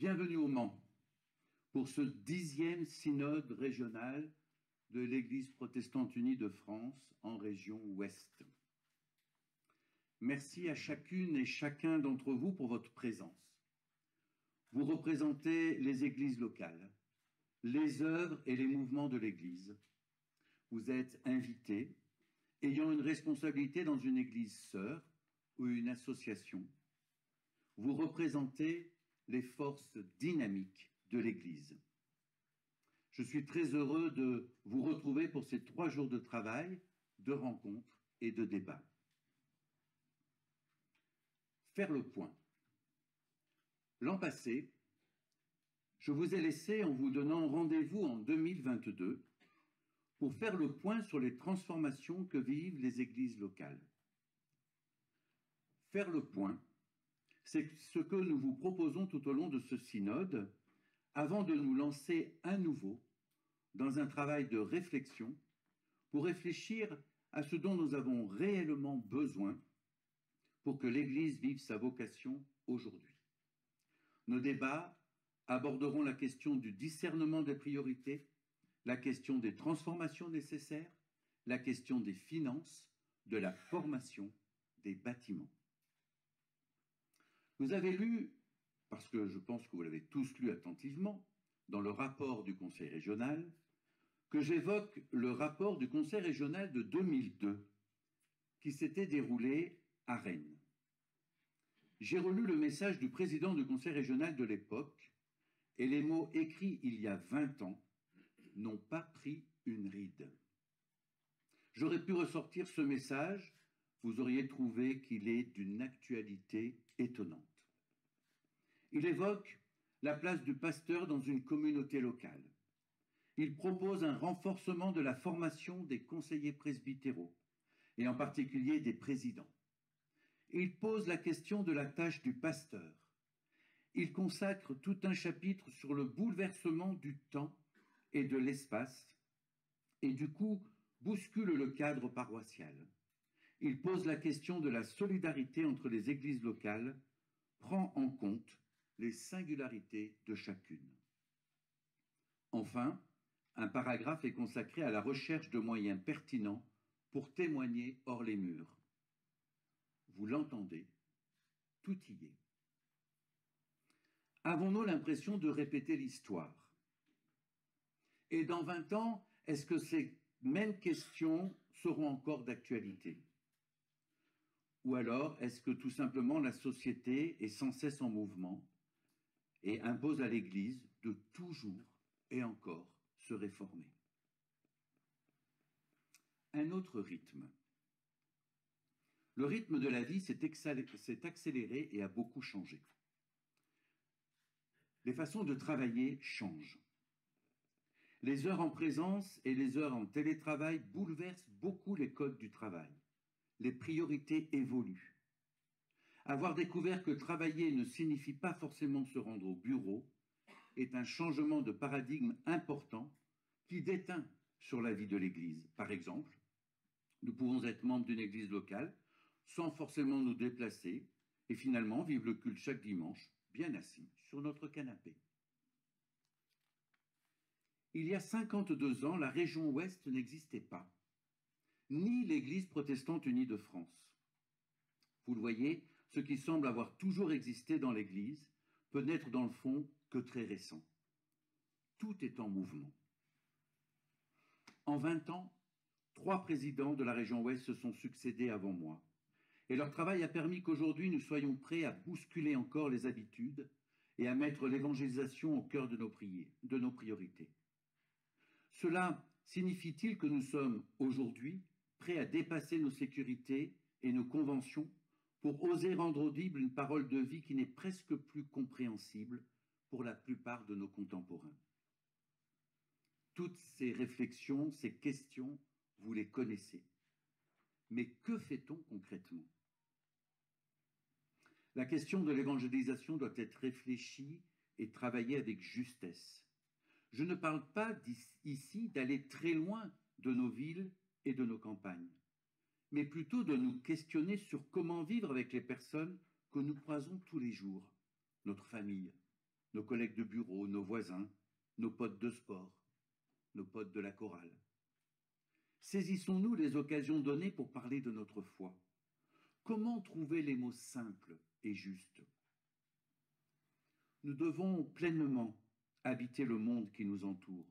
Bienvenue au Mans pour ce 10e synode régional de l'Église protestante unie de France en région Ouest. Merci à chacune et chacun d'entre vous pour votre présence. Vous représentez les églises locales, les œuvres et les mouvements de l'Église. Vous êtes invités, ayant une responsabilité dans une église sœur ou une association. Vous représentez les forces dynamiques de l'Église. Je suis très heureux de vous retrouver pour ces 3 jours de travail, de rencontres et de débats. Faire le point. L'an passé, je vous ai laissé en vous donnant rendez-vous en 2022 pour faire le point sur les transformations que vivent les églises locales. Faire le point, c'est ce que nous vous proposons tout au long de ce synode, avant de nous lancer à nouveau dans un travail de réflexion pour réfléchir à ce dont nous avons réellement besoin pour que l'Église vive sa vocation aujourd'hui. Nos débats aborderont la question du discernement des priorités, la question des transformations nécessaires, la question des finances, de la formation, des bâtiments. Vous avez lu, parce que je pense que vous l'avez tous lu attentivement, dans le rapport du Conseil régional, que j'évoque le rapport du Conseil régional de 2002, qui s'était déroulé à Rennes. J'ai relu le message du président du Conseil régional de l'époque, et les mots écrits il y a 20 ans n'ont pas pris une ride. J'aurais pu ressortir ce message, vous auriez trouvé qu'il est d'une actualité étonnante. Il évoque la place du pasteur dans une communauté locale. Il propose un renforcement de la formation des conseillers presbytéraux, et en particulier des présidents. Il pose la question de la tâche du pasteur. Il consacre tout un chapitre sur le bouleversement du temps et de l'espace, et du coup bouscule le cadre paroissial. Il pose la question de la solidarité entre les églises locales, prend en compte les singularités de chacune. Enfin, un paragraphe est consacré à la recherche de moyens pertinents pour témoigner hors les murs. Vous l'entendez, tout y est. Avons-nous l'impression de répéter l'histoire? Et dans 20 ans, est-ce que ces mêmes questions seront encore d'actualité? Ou alors, est-ce que tout simplement la société est sans cesse en mouvement et impose à l'Église de toujours et encore se réformer? Un autre rythme. Le rythme de la vie s'est accéléré et a beaucoup changé. Les façons de travailler changent. Les heures en présence et les heures en télétravail bouleversent beaucoup les codes du travail. Les priorités évoluent. Avoir découvert que travailler ne signifie pas forcément se rendre au bureau est un changement de paradigme important qui déteint sur la vie de l'Église. Par exemple, nous pouvons être membres d'une église locale sans forcément nous déplacer et finalement vivre le culte chaque dimanche, bien assis sur notre canapé. Il y a 52 ans, la région Ouest n'existait pas, ni l'Église protestante unie de France. Vous le voyez, ce qui semble avoir toujours existé dans l'Église peut n'être dans le fond que très récent. Tout est en mouvement. En 20 ans, 3 présidents de la région Ouest se sont succédés avant moi. Et leur travail a permis qu'aujourd'hui nous soyons prêts à bousculer encore les habitudes et à mettre l'évangélisation au cœur de nos priorités. Cela signifie-t-il que nous sommes aujourd'hui prêts à dépasser nos sécurités et nos conventions pour oser rendre audible une parole de vie qui n'est presque plus compréhensible pour la plupart de nos contemporains? Toutes ces réflexions, ces questions, vous les connaissez. Mais que fait-on concrètement? La question de l'évangélisation doit être réfléchie et travaillée avec justesse. Je ne parle pas ici d'aller très loin de nos villes et de nos campagnes, mais plutôt de nous questionner sur comment vivre avec les personnes que nous croisons tous les jours, notre famille, nos collègues de bureau, nos voisins, nos potes de sport, nos potes de la chorale. Saisissons-nous les occasions données pour parler de notre foi. Comment trouver les mots simples et justes? Nous devons pleinement habiter le monde qui nous entoure.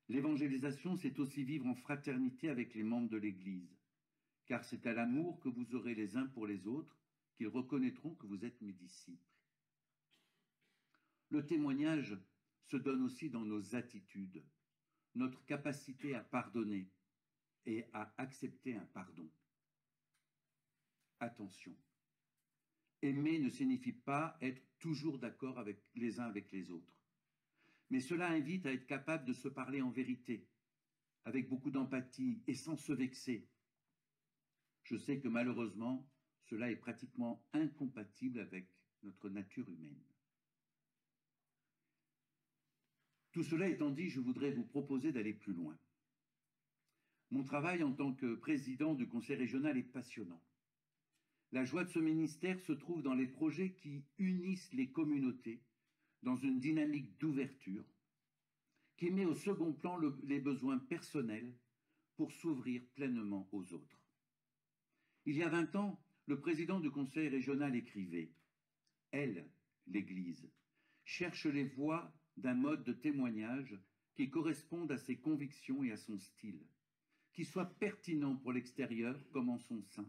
L'évangélisation, c'est aussi vivre en fraternité avec les membres de l'Église, car c'est à l'amour que vous aurez les uns pour les autres qu'ils reconnaîtront que vous êtes mes disciples. Le témoignage se donne aussi dans nos attitudes, notre capacité à pardonner et à accepter un pardon. Attention, aimer ne signifie pas être toujours d'accord avec les uns avec les autres. Mais cela invite à être capable de se parler en vérité, avec beaucoup d'empathie et sans se vexer. Je sais que malheureusement, cela est pratiquement incompatible avec notre nature humaine. Tout cela étant dit, je voudrais vous proposer d'aller plus loin. Mon travail en tant que président du conseil régional est passionnant. La joie de ce ministère se trouve dans les projets qui unissent les communautés dans une dynamique d'ouverture qui met au second plan les besoins personnels pour s'ouvrir pleinement aux autres. Il y a 20 ans, le président du conseil régional écrivait « Elle, l'Église, cherche les voies d'un mode de témoignage qui corresponde à ses convictions et à son style, qui soit pertinent pour l'extérieur comme en son sein,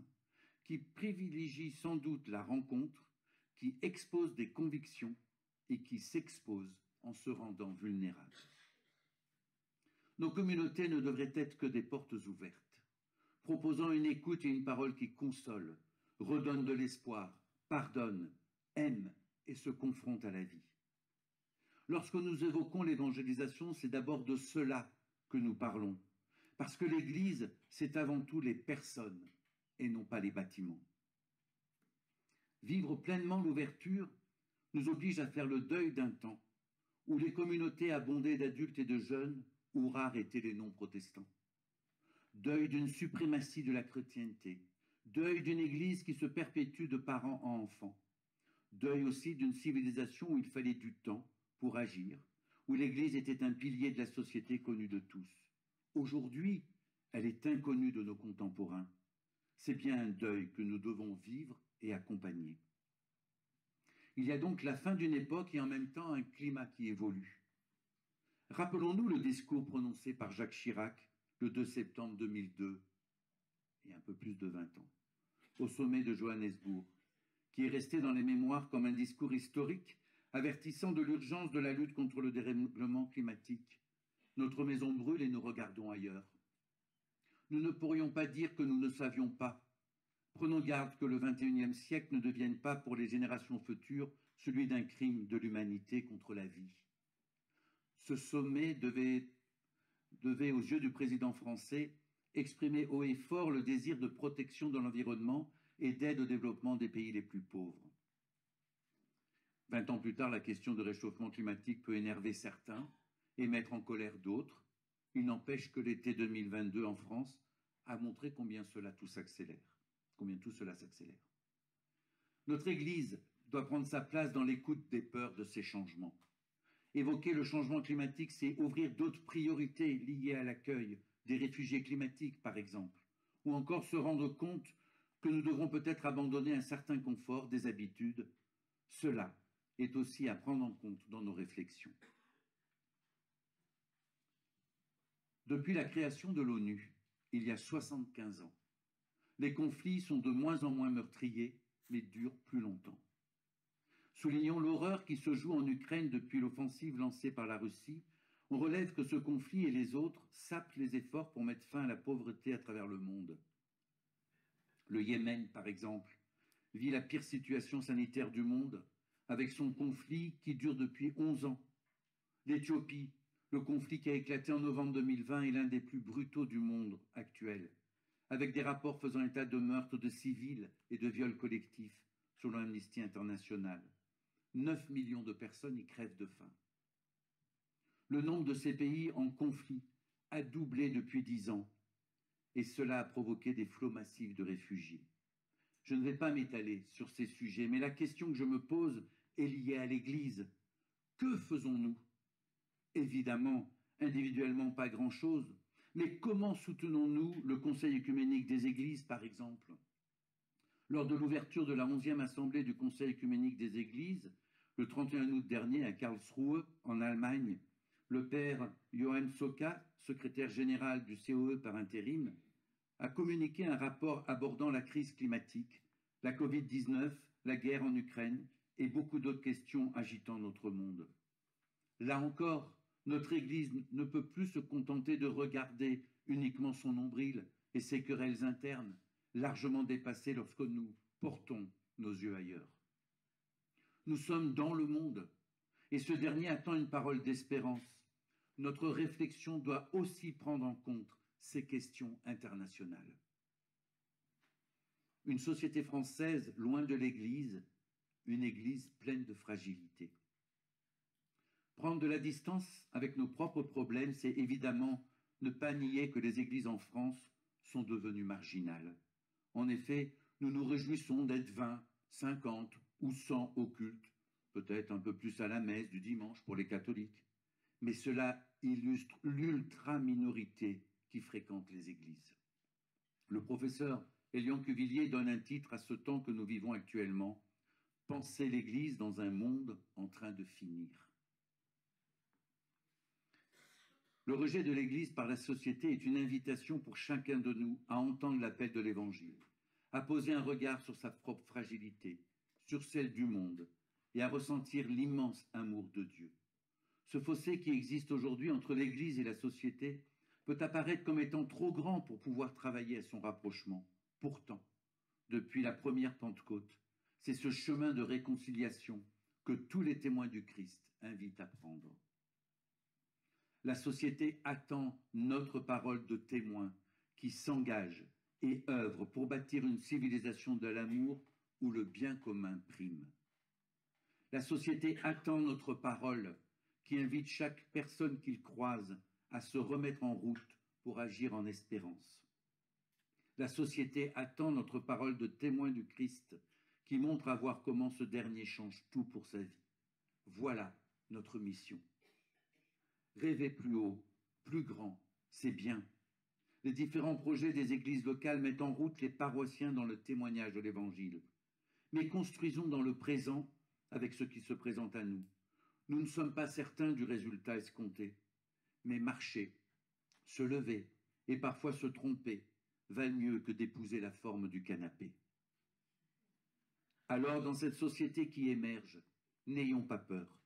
qui privilégie sans doute la rencontre, qui expose des convictions et qui s'expose en se rendant vulnérable. » Nos communautés ne devraient être que des portes ouvertes, proposant une écoute et une parole qui consolent, redonnent de l'espoir, pardonnent, aiment et se confrontent à la vie. Lorsque nous évoquons l'évangélisation, c'est d'abord de cela que nous parlons, parce que l'Église, c'est avant tout les personnes et non pas les bâtiments. Vivre pleinement l'ouverture nous oblige à faire le deuil d'un temps où les communautés abondaient d'adultes et de jeunes, où rares étaient les non-protestants. Deuil d'une suprématie de la chrétienté, deuil d'une Église qui se perpétue de parents en enfants, deuil aussi d'une civilisation où il fallait du temps pour agir, où l'Église était un pilier de la société connu de tous. Aujourd'hui, elle est inconnue de nos contemporains. C'est bien un deuil que nous devons vivre et accompagner. Il y a donc la fin d'une époque et en même temps un climat qui évolue. Rappelons-nous le discours prononcé par Jacques Chirac le 2 septembre 2002, il y a un peu plus de 20 ans, au sommet de Johannesburg, qui est resté dans les mémoires comme un discours historique avertissant de l'urgence de la lutte contre le dérèglement climatique. Notre maison brûle et nous regardons ailleurs. Nous ne pourrions pas dire que nous ne savions pas. Prenons garde que le XXIe siècle ne devienne pas pour les générations futures celui d'un crime de l'humanité contre la vie. Ce sommet devait, aux yeux du président français, exprimer haut et fort le désir de protection de l'environnement et d'aide au développement des pays les plus pauvres. 20 ans plus tard, la question du réchauffement climatique peut énerver certains et mettre en colère d'autres. Il n'empêche que l'été 2022 en France a montré combien tout cela s'accélère. Notre Église doit prendre sa place dans l'écoute des peurs de ces changements. Évoquer le changement climatique, c'est ouvrir d'autres priorités liées à l'accueil des réfugiés climatiques, par exemple, ou encore se rendre compte que nous devrons peut-être abandonner un certain confort, des habitudes. Cela est aussi à prendre en compte dans nos réflexions. Depuis la création de l'ONU, il y a 75 ans, les conflits sont de moins en moins meurtriers, mais durent plus longtemps. Soulignons l'horreur qui se joue en Ukraine depuis l'offensive lancée par la Russie. On relève que ce conflit et les autres sapent les efforts pour mettre fin à la pauvreté à travers le monde. Le Yémen, par exemple, vit la pire situation sanitaire du monde, avec son conflit qui dure depuis 11 ans. L'Éthiopie, le conflit qui a éclaté en novembre 2020, est l'un des plus brutaux du monde actuel, avec des rapports faisant état de meurtres de civils et de viols collectifs, selon Amnesty International. 9 millions de personnes y crèvent de faim. Le nombre de ces pays en conflit a doublé depuis 10 ans, et cela a provoqué des flots massifs de réfugiés. Je ne vais pas m'étaler sur ces sujets, mais la question que je me pose est liée à l'Église. Que faisons-nous? Évidemment, individuellement, pas grand-chose. Mais comment soutenons-nous le Conseil œcuménique des Églises, par exemple? Lors de l'ouverture de la 11e Assemblée du Conseil œcuménique des Églises, le 31 août dernier à Karlsruhe, en Allemagne, le père Johann Soka, secrétaire général du COE par intérim, a communiqué un rapport abordant la crise climatique, la Covid-19, la guerre en Ukraine et beaucoup d'autres questions agitant notre monde. Là encore, notre Église ne peut plus se contenter de regarder uniquement son nombril et ses querelles internes, largement dépassées lorsque nous portons nos yeux ailleurs. Nous sommes dans le monde, et ce dernier attend une parole d'espérance. Notre réflexion doit aussi prendre en compte ces questions internationales. Une société française loin de l'Église, une Église pleine de fragilité. Prendre de la distance avec nos propres problèmes, c'est évidemment ne pas nier que les églises en France sont devenues marginales. En effet, nous nous réjouissons d'être 20, 50 ou 100 au culte, peut-être un peu plus à la messe du dimanche pour les catholiques. Mais cela illustre l'ultra-minorité qui fréquente les églises. Le professeur Elian Cuvillier donne un titre à ce temps que nous vivons actuellement, « Penser l'Église dans un monde en train de finir ». Le rejet de l'Église par la société est une invitation pour chacun de nous à entendre l'appel de l'Évangile, à poser un regard sur sa propre fragilité, sur celle du monde, et à ressentir l'immense amour de Dieu. Ce fossé qui existe aujourd'hui entre l'Église et la société peut apparaître comme étant trop grand pour pouvoir travailler à son rapprochement. Pourtant, depuis la première Pentecôte, c'est ce chemin de réconciliation que tous les témoins du Christ invitent à prendre. La société attend notre parole de témoin qui s'engage et œuvre pour bâtir une civilisation de l'amour où le bien commun prime. La société attend notre parole qui invite chaque personne qu'il croise à se remettre en route pour agir en espérance. La société attend notre parole de témoin du Christ qui montre à voir comment ce dernier change tout pour sa vie. Voilà notre mission. Rêver plus haut, plus grand, c'est bien. Les différents projets des églises locales mettent en route les paroissiens dans le témoignage de l'Évangile. Mais construisons dans le présent avec ce qui se présente à nous. Nous ne sommes pas certains du résultat escompté, mais marcher, se lever et parfois se tromper valent mieux que d'épouser la forme du canapé. Alors, dans cette société qui émerge, n'ayons pas peur.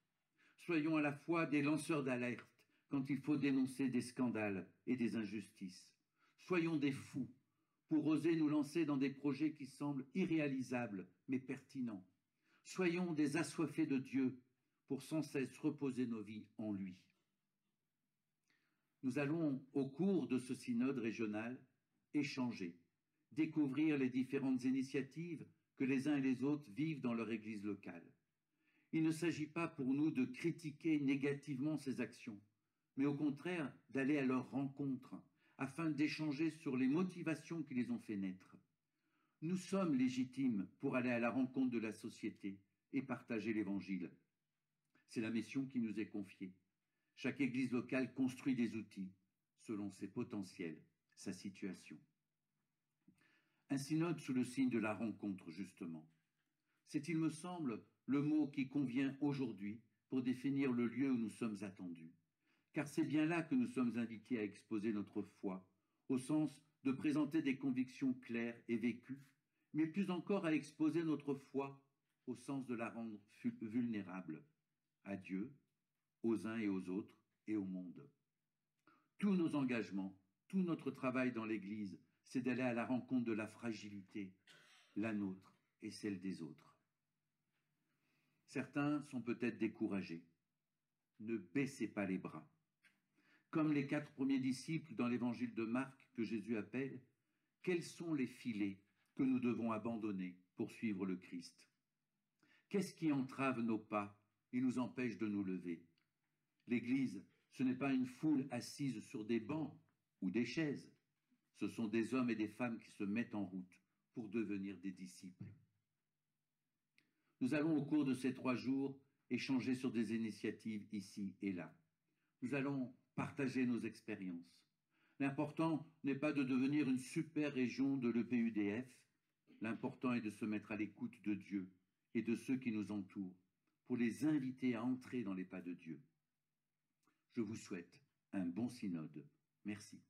Soyons à la fois des lanceurs d'alerte quand il faut dénoncer des scandales et des injustices. Soyons des fous pour oser nous lancer dans des projets qui semblent irréalisables mais pertinents. Soyons des assoiffés de Dieu pour sans cesse reposer nos vies en lui. Nous allons, au cours de ce synode régional, échanger, découvrir les différentes initiatives que les uns et les autres vivent dans leur église locale. Il ne s'agit pas pour nous de critiquer négativement ces actions, mais au contraire d'aller à leur rencontre afin d'échanger sur les motivations qui les ont fait naître. Nous sommes légitimes pour aller à la rencontre de la société et partager l'Évangile. C'est la mission qui nous est confiée. Chaque église locale construit des outils selon ses potentiels, sa situation. Un synode sous le signe de la rencontre, justement. C'est, il me semble, le mot qui convient aujourd'hui pour définir le lieu où nous sommes attendus. Car c'est bien là que nous sommes invités à exposer notre foi, au sens de présenter des convictions claires et vécues, mais plus encore à exposer notre foi au sens de la rendre vulnérable à Dieu, aux uns et aux autres et au monde. Tous nos engagements, tout notre travail dans l'Église, c'est d'aller à la rencontre de la fragilité, la nôtre et celle des autres. Certains sont peut-être découragés. Ne baissez pas les bras. Comme les 4 premiers disciples dans l'évangile de Marc que Jésus appelle, quels sont les filets que nous devons abandonner pour suivre le Christ? Qu'est-ce qui entrave nos pas et nous empêche de nous lever? L'Église, ce n'est pas une foule assise sur des bancs ou des chaises. Ce sont des hommes et des femmes qui se mettent en route pour devenir des disciples. Nous allons au cours de ces 3 jours échanger sur des initiatives ici et là. Nous allons partager nos expériences. L'important n'est pas de devenir une super région de l'EPUDF. L'important est de se mettre à l'écoute de Dieu et de ceux qui nous entourent pour les inviter à entrer dans les pas de Dieu. Je vous souhaite un bon synode. Merci.